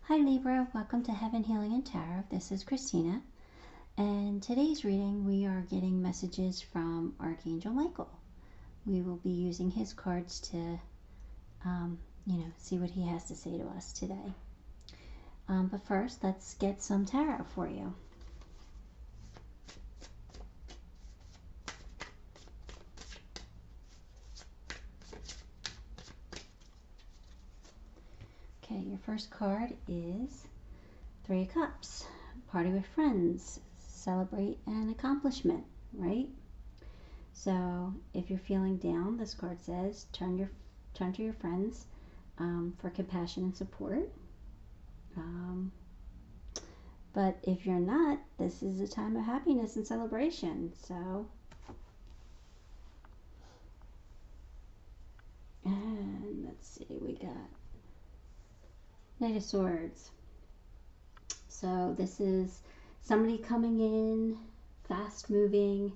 Hi Libra, welcome to Heaven, Healing, and Tarot. This is Christina, and today's reading we are getting messages from Archangel Michael. We will be using his cards to, see what he has to say to us today. But first, let's get some tarot for you. Okay, your first card is Three of Cups. Party with friends. Celebrate an accomplishment, right? So if you're feeling down, this card says turn to your friends for compassion and support. But if you're not, this is a time of happiness and celebration. So, and let's see, we got Knight of Swords. So this is somebody coming in, fast moving,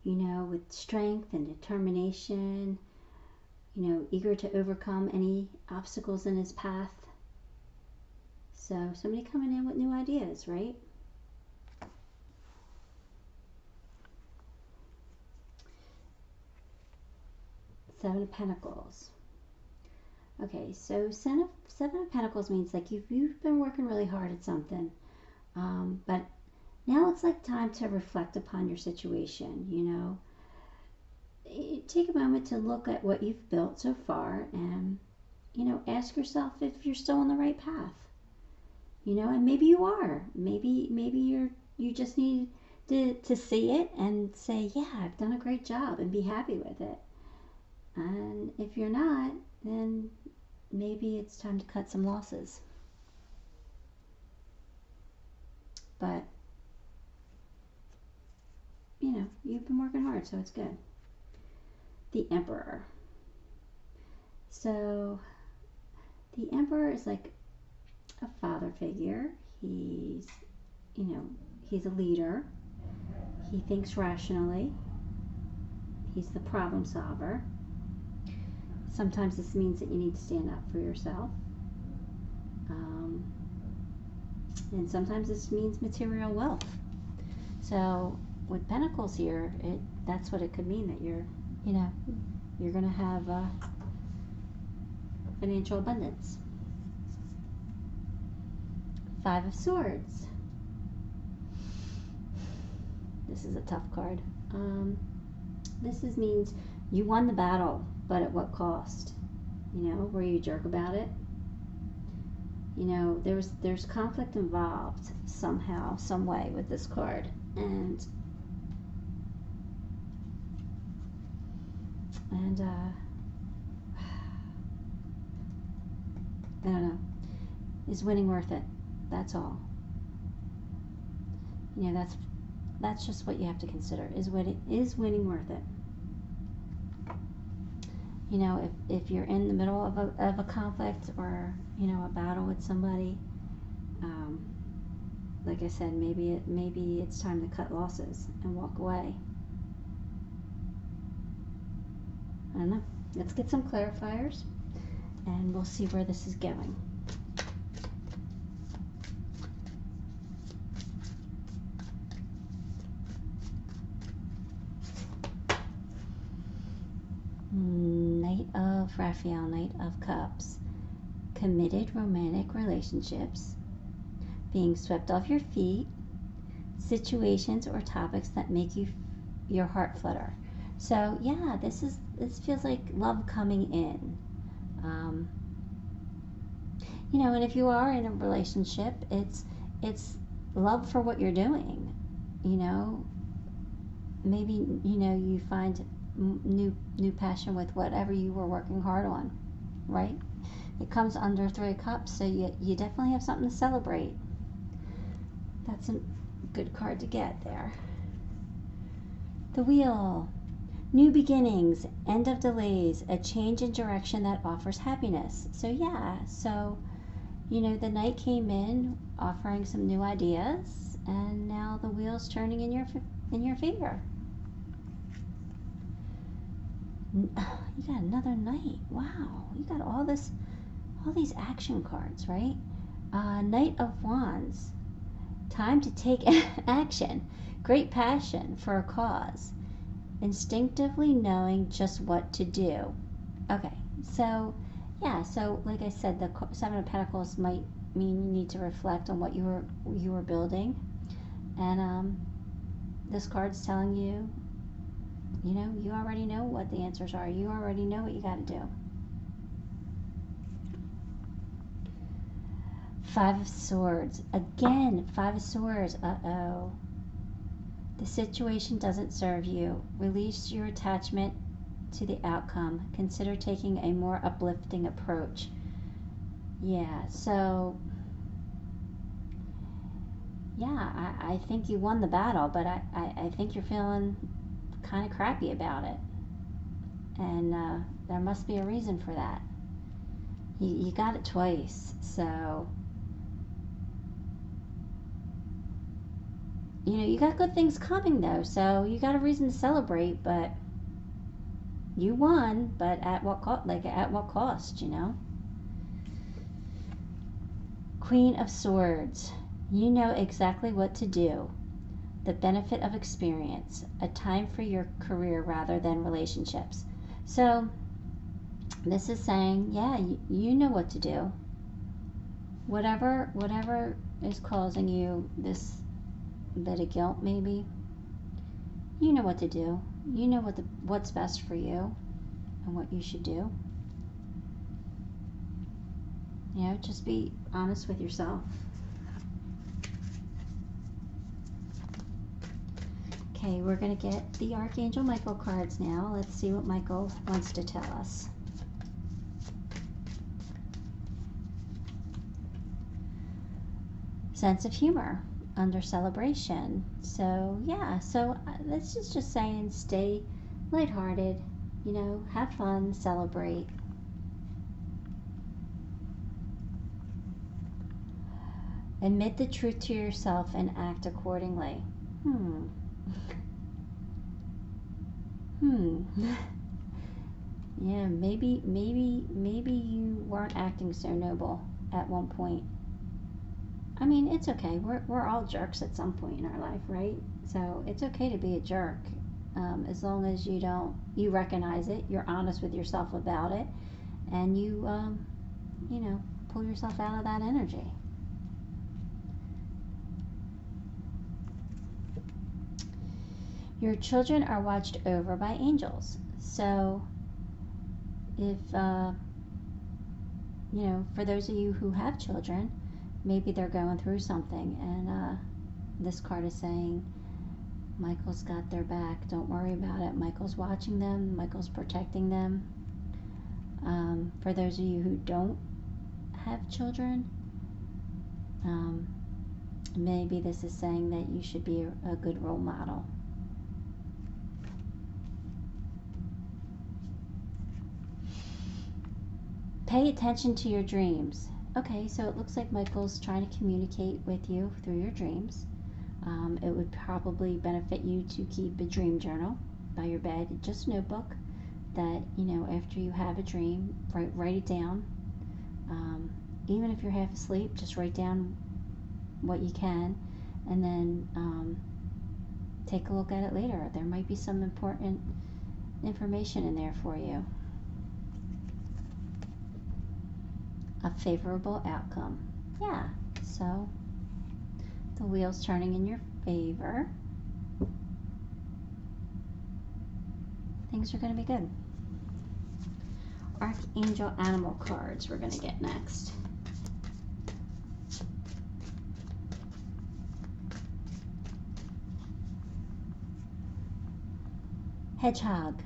with strength and determination, eager to overcome any obstacles in his path. So somebody coming in with new ideas, right? Seven of Pentacles. Okay, so Seven of Pentacles means like you've been working really hard at something, but now it's like time to reflect upon your situation. Take a moment to look at what you've built so far and, ask yourself if you're still on the right path. And maybe you are. Maybe you just need to see it and say, yeah, I've done a great job, and be happy with it. And if you're not, then maybe it's time to cut some losses. But, you've been working hard, so it's good. The Emperor. So, the Emperor is like a father figure. He's a leader. He thinks rationally. He's the problem solver. Sometimes this means that you need to stand up for yourself. And sometimes this means material wealth. So with Pentacles here, that's what it could mean, that you're going to have financial abundance. Five of Swords. This is a tough card. This means you won the battle, but at what cost? Were you a jerk about it? There's conflict involved somehow, some way with this card. And I don't know. Is winning worth it? That's all. That's just what you have to consider. Is winning worth it? If you're in the middle of a conflict or a battle with somebody, like I said, maybe it's time to cut losses and walk away. I don't know. Let's get some clarifiers, and we'll see where this is going. Knight of Raphael, Knight of Cups. Committed romantic relationships. Being swept off your feet. Situations or topics that make your heart flutter. So yeah, this feels like love coming in. And if you are in a relationship, it's love for what you're doing. Maybe you find new passion with whatever you were working hard on, right? It comes under Three of Cups, so you definitely have something to celebrate. That's a good card to get there. The Wheel. New beginnings, end of delays, a change in direction that offers happiness. So yeah, the Knight came in offering some new ideas, and now the wheel's turning in your favor. You got another Knight. Wow, you got all these action cards, right? Knight of Wands. Time to take action. Great passion for a cause. Instinctively knowing just what to do. Okay, so yeah, so like I said, the Seven of Pentacles might mean you need to reflect on what you were building, and this card's telling you, you know, you already know what the answers are. You already know what you got to do. Five of Swords. Again, Five of Swords. Uh-oh. The situation doesn't serve you. Release your attachment to the outcome. Consider taking a more uplifting approach. Yeah, so yeah, I think you won the battle, but I think you're feeling kind of crappy about it. And there must be a reason for that. You got it twice, so you know, you got good things coming though, so you got a reason to celebrate, but you won, but at what cost? Like, at what cost, you know? Queen of Swords. You know exactly what to do. The benefit of experience. A time for your career rather than relationships. So, this is saying, yeah, you know what to do. Whatever is causing you this bit of guilt, maybe, you know what to do. You know what's best for you and what you should do. You know, just be honest with yourself. Okay, we're going to get the Archangel Michael cards now. Let's see what Michael wants to tell us. Sense of humor under celebration. So yeah, so this is just saying stay lighthearted, you know, have fun, celebrate. Admit the truth to yourself and act accordingly. Yeah, maybe you weren't acting so noble at one point. I mean, it's okay. We're all jerks at some point in our life, right? So it's okay to be a jerk, as long as you recognize it, you're honest with yourself about it, and you know, pull yourself out of that energy. Your children are watched over by angels. So if you know, for those of you who have children, maybe they're going through something, and this card is saying Michael's got their back. Don't worry about it. Michael's watching them. Michael's protecting them. For those of you who don't have children, maybe this is saying that you should be a good role model. Pay attention to your dreams. Okay, so it looks like Michael's trying to communicate with you through your dreams. It would probably benefit you to keep a dream journal by your bed, just a notebook that, you know, after you have a dream, write it down. Even if you're half asleep, just write down what you can, and then take a look at it later. There might be some important information in there for you. A favorable outcome. Yeah, so the wheel's turning in your favor. Things are going to be good. Archangel animal cards we're going to get next. Hedgehog.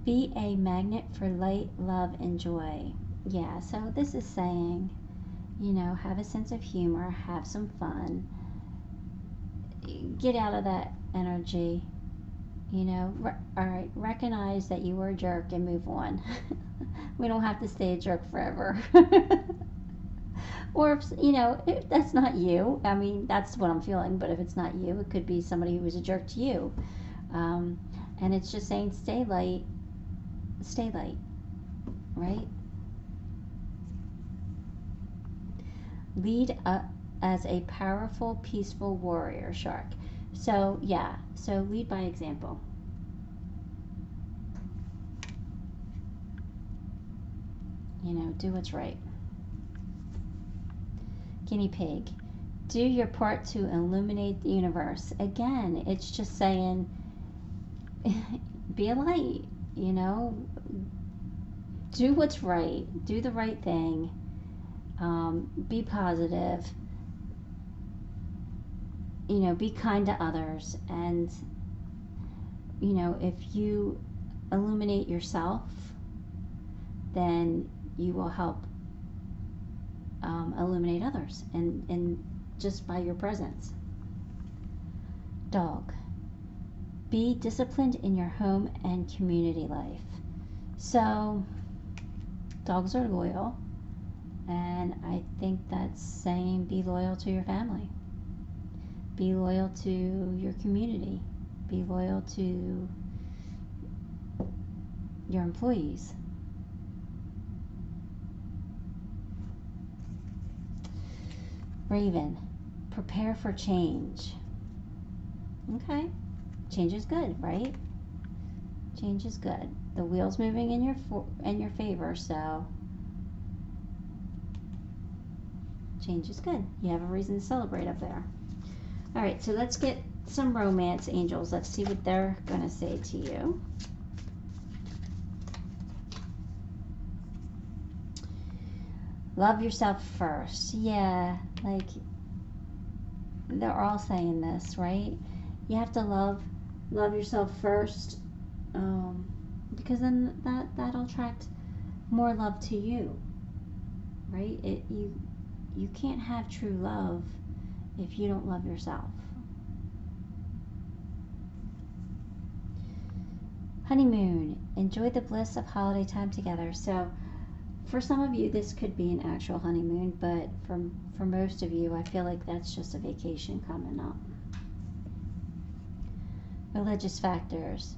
Be a magnet for light, love, and joy. Yeah, so this is saying, you know, have a sense of humor, have some fun, get out of that energy, you know, all right, recognize that you were a jerk and move on. We don't have to stay a jerk forever. Or, if, you know, if that's not you, I mean, that's what I'm feeling, but if it's not you, it could be somebody who was a jerk to you. And it's just saying stay light, right? Lead as a powerful, peaceful warrior shark. So, yeah, so lead by example. You know, do what's right. Guinea pig. Do your part to illuminate the universe. Again, it's just saying, be a light, you know, do what's right, do the right thing, be positive, you know, be kind to others. And, you know, if you illuminate yourself, then you will help illuminate others, and just by your presence. Dog. Be disciplined in your home and community life. So, dogs are loyal, and I think that's saying be loyal to your family. Be loyal to your community. Be loyal to your employees. Raven. Prepare for change. Okay. Change is good, right? Change is good. The wheel's moving in your favor, so change is good. You have a reason to celebrate up there. All right, so let's get some romance angels. Let's see what they're going to say to you. Love yourself first. Yeah, like they're all saying this, right? You have to love yourself first, because then that'll attract more love to you, right? You can't have true love if you don't love yourself. Honeymoon. Enjoy the bliss of holiday time together. So for some of you, this could be an actual honeymoon, but for most of you, I feel like that's just a vacation coming up. Religious factors.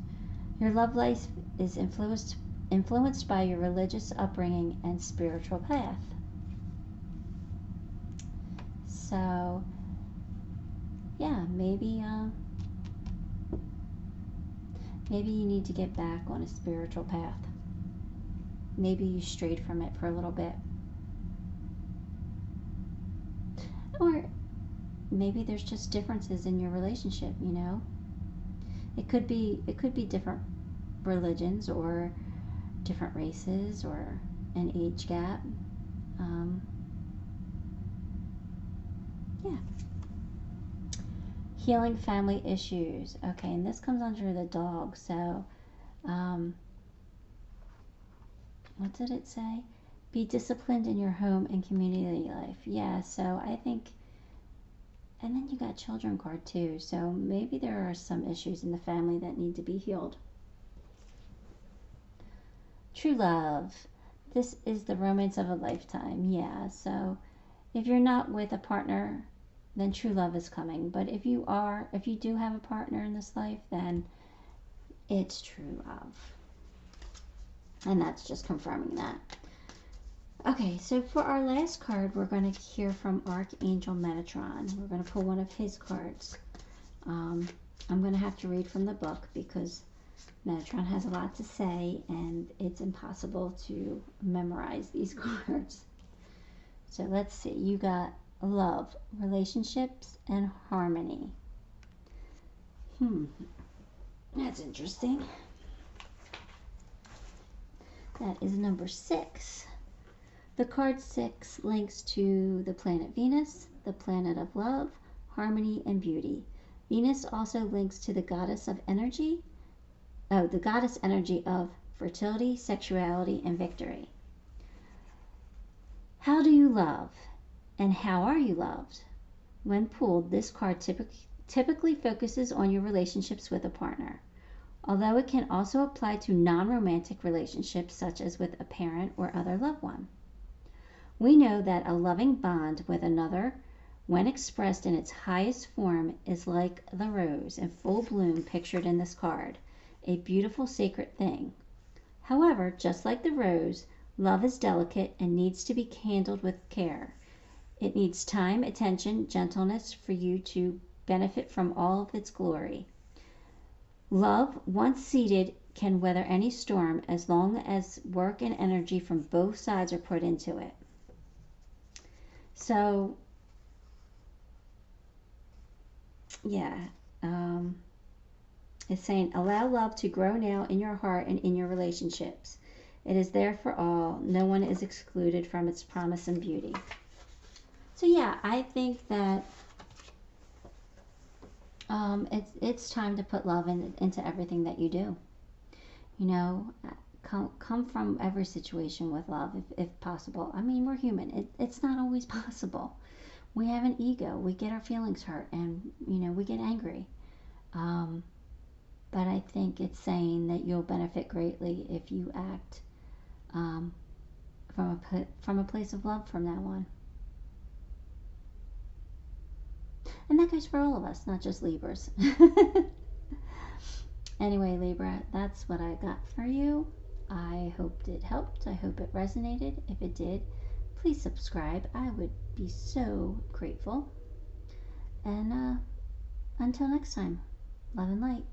Your love life is influenced by your religious upbringing and spiritual path. So, yeah, maybe you need to get back on a spiritual path. Maybe you strayed from it for a little bit. Or maybe there's just differences in your relationship, you know? It could be different religions or different races or an age gap. Yeah. Healing family issues. Okay, and this comes under the dog. So, what did it say? Be disciplined in your home and community life. Yeah, so I think, and then you got children card too. So maybe there are some issues in the family that need to be healed. True love. This is the romance of a lifetime. Yeah, so if you're not with a partner, then true love is coming. But if you do have a partner in this life, then it's true love. And that's just confirming that. Okay, so for our last card, we're going to hear from Archangel Metatron. We're going to pull one of his cards. I'm going to have to read from the book because Metatron has a lot to say, and it's impossible to memorize these cards. So let's see. You got love, relationships, and harmony. That's interesting. That is number 6. The card 6 links to the planet Venus, the planet of love, harmony, and beauty. Venus also links to the goddess energy of fertility, sexuality, and victory. How do you love, and how are you loved? When pulled, this card typically focuses on your relationships with a partner, although it can also apply to non-romantic relationships such as with a parent or other loved one. We know that a loving bond with another, when expressed in its highest form, is like the rose in full bloom pictured in this card, a beautiful sacred thing. However, just like the rose, love is delicate and needs to be handled with care. It needs time, attention, gentleness for you to benefit from all of its glory. Love, once seated, can weather any storm as long as work and energy from both sides are put into it. So, yeah, it's saying allow love to grow now in your heart and in your relationships. It is there for all. No one is excluded from its promise and beauty. So yeah, I think that it's time to put love into everything that you do. You know, come from every situation with love if possible. I mean, we're human. It's not always possible. We have an ego. We get our feelings hurt, and you know, we get angry. But I think it's saying that you'll benefit greatly if you act from a place of love from now on. And that goes for all of us, not just Libras. Anyway, Libra, that's what I got for you. I hope it helped. I hope it resonated. If it did, please subscribe. I would be so grateful. And until next time, love and light.